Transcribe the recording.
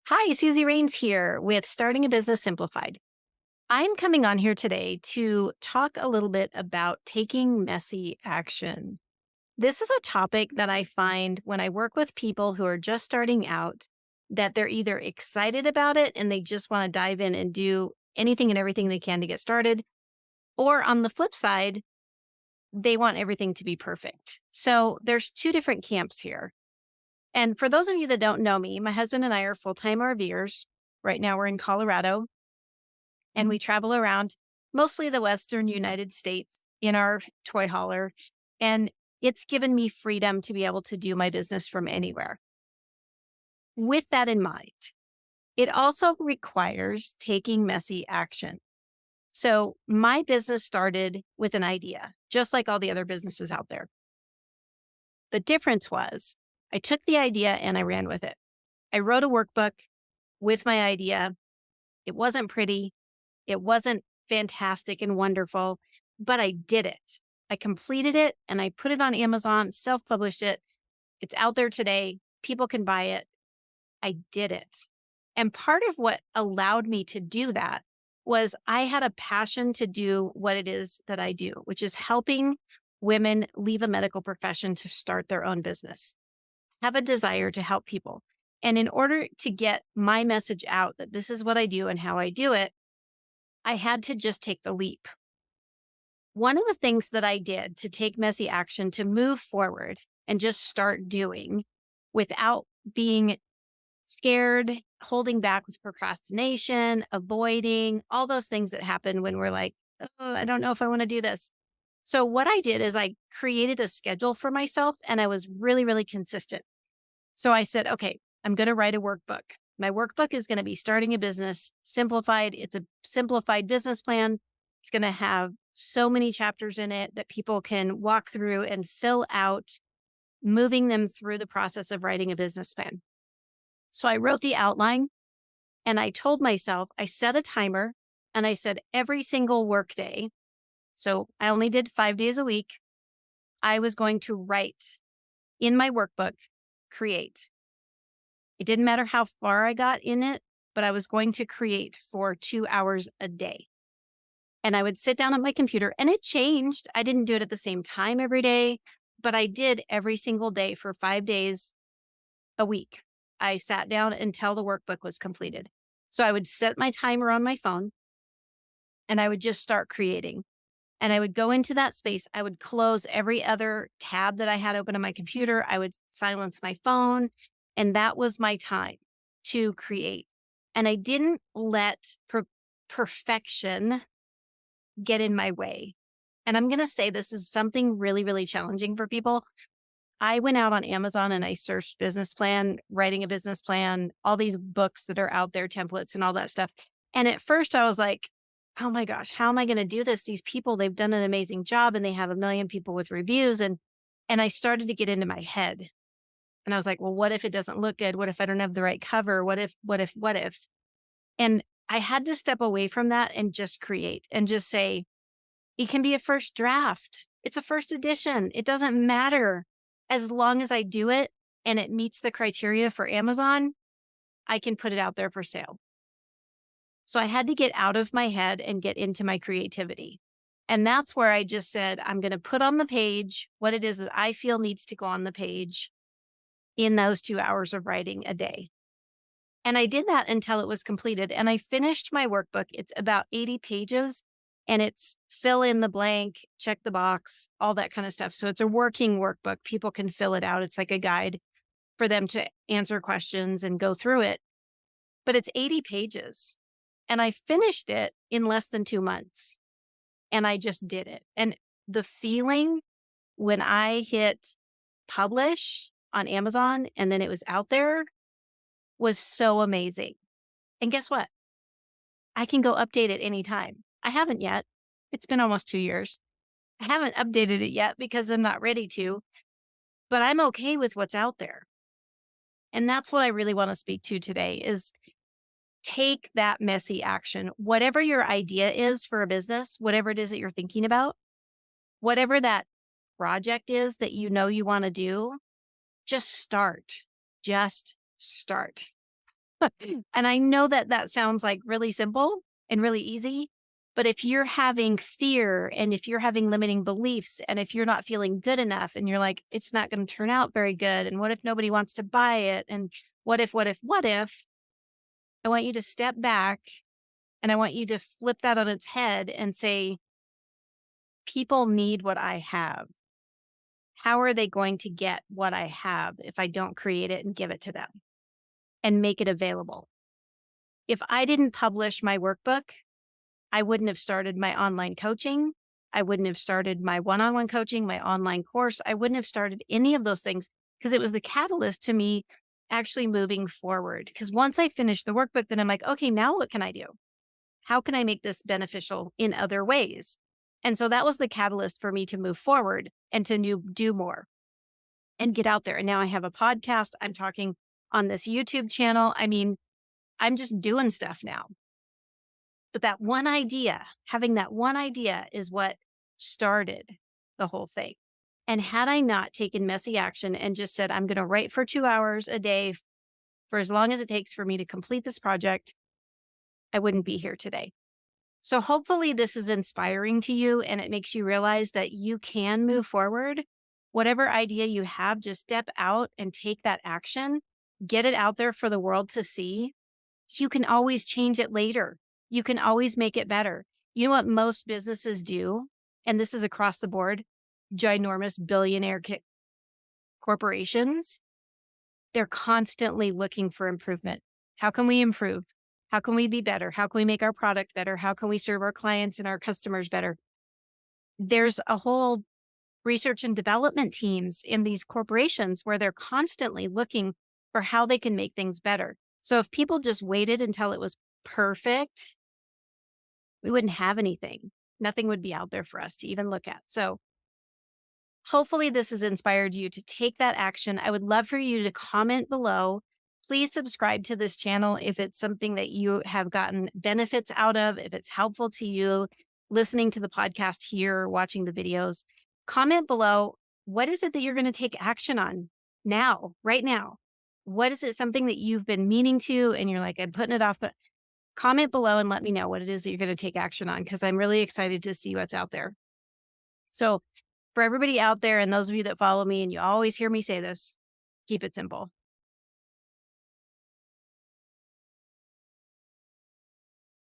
Hi, Suzy Wraines here with Starting a Business Simplified. I'm coming on here today to talk a little bit about taking messy action. This is a topic that I find when I work with people who are just starting out, that they're either excited about it and they just want to dive in and do anything and everything they can to get started, or on the flip side, they want everything to be perfect. So there's two different camps here. And for those of you that don't know me, my husband and I are full-time RVers. Right now we're in Colorado and we travel around mostly the Western United States in our toy hauler. And it's given me freedom to be able to do my business from anywhere. With that in mind, it also requires taking messy action. So my business started with an idea, just like all the other businesses out there. The difference was I took the idea and I ran with it. I wrote a workbook with my idea. It wasn't pretty. It wasn't fantastic and wonderful, but I did it. I completed it and I put it on Amazon, self-published it. It's out there today. People can buy it. I did it. And part of what allowed me to do that was I had a passion to do what it is that I do, which is helping women leave a medical profession to start their own business. Have a desire to help people. And in order to get my message out that this is what I do and how I do it, I had to just take the leap. One of the things that I did to take messy action to move forward and just start doing without being scared, holding back with procrastination, avoiding all those things that happen when we're like, oh, I don't know if I want to do this. So what I did is I created a schedule for myself and I was really, really consistent. So I said, okay, I'm going to write a workbook. My workbook is going to be starting a business simplified. It's a simplified business plan. It's going to have so many chapters in it that people can walk through and fill out, moving them through the process of writing a business plan. So I wrote the outline and I told myself, I set a timer and I said every single workday. So I only did 5 days a week. I was going to write in my workbook, create. It didn't matter how far I got in it, but I was going to create for 2 hours a day. And I would sit down at my computer and it changed. I didn't do it at the same time every day, but I did every single day for 5 days a week. I sat down until the workbook was completed. So I would set my timer on my phone and I would just start creating. And I would go into that space. I would close every other tab that I had open on my computer. I would silence my phone. And that was my time to create. And I didn't let perfection get in my way. And I'm going to say this is something really, really challenging for people. I went out on Amazon and I searched business plan, writing a business plan, all these books that are out there, templates and all that stuff. And at first I was like, oh my gosh, how am I going to do this? These people, they've done an amazing job and they have 1 million people with reviews. And I started to get into my head and I was like, well, what if it doesn't look good? What if I don't have the right cover? What if? And I had to step away from that and just create and just say, it can be a first draft. It's a first edition. It doesn't matter. As long as I do it and it meets the criteria for Amazon, I can put it out there for sale. So I had to get out of my head and get into my creativity. And that's where I just said, I'm going to put on the page what it is that I feel needs to go on the page in those 2 hours of writing a day. And I did that until it was completed. And I finished my workbook. It's about 80 pages and it's fill in the blank, check the box, all that kind of stuff. So it's a working workbook. People can fill it out. It's like a guide for them to answer questions and go through it. But it's 80 pages. And I finished it in less than 2 months. And I just did it. And the feeling when I hit publish on Amazon and then it was out there was so amazing. And guess what? I can go update it anytime. I haven't yet. It's been almost 2 years. I haven't updated it yet because I'm not ready to, but I'm okay with what's out there. And that's what I really want to speak to today is take that messy action. Whatever your idea is for a business, whatever it is that you're thinking about, whatever that project is that you know you want to do, just start. Just start. And I know that that sounds like really simple and really easy. But if you're having fear and if you're having limiting beliefs and if you're not feeling good enough and you're like, it's not going to turn out very good. And what if nobody wants to buy it? And what if? I want you to step back and I want you to flip that on its head and say, people need what I have. How are they going to get what I have if I don't create it and give it to them and make it available? If I didn't publish my workbook, I wouldn't have started my online coaching. I wouldn't have started my one on one coaching, my online course. I wouldn't have started any of those things because it was the catalyst to me actually moving forward. Because once I finished the workbook, then I'm like, okay, now what can I do? How can I make this beneficial in other ways? And so that was the catalyst for me to move forward and to do more and get out there. And now I have a podcast. I'm talking on this YouTube channel. I mean, I'm just doing stuff now. But that one idea, having that one idea is what started the whole thing. And had I not taken messy action and just said, I'm going to write for 2 hours a day for as long as it takes for me to complete this project, I wouldn't be here today. So hopefully this is inspiring to you and it makes you realize that you can move forward. Whatever idea you have, just step out and take that action, get it out there for the world to see. You can always change it later. You can always make it better. You know what most businesses do? And this is across the board, ginormous billionaire corporations. They're constantly looking for improvement. How can we improve? How can we be better? How can we make our product better? How can we serve our clients and our customers better? There's a whole research and development teams in these corporations where they're constantly looking for how they can make things better. So if people just waited until it was perfect, we wouldn't have anything. Nothing would be out there for us to even look at. So hopefully this has inspired you to take that action. I would love for you to comment below. Please subscribe to this channel if it's something that you have gotten benefits out of, if it's helpful to you, listening to the podcast here, watching the videos. Comment below, what is it that you're going to take action on now, right now? What is it, something that you've been meaning to and you're like, I'm putting it off, but comment below and let me know what it is that you're going to take action on because I'm really excited to see what's out there. So for everybody out there and those of you that follow me and you always hear me say this, keep it simple.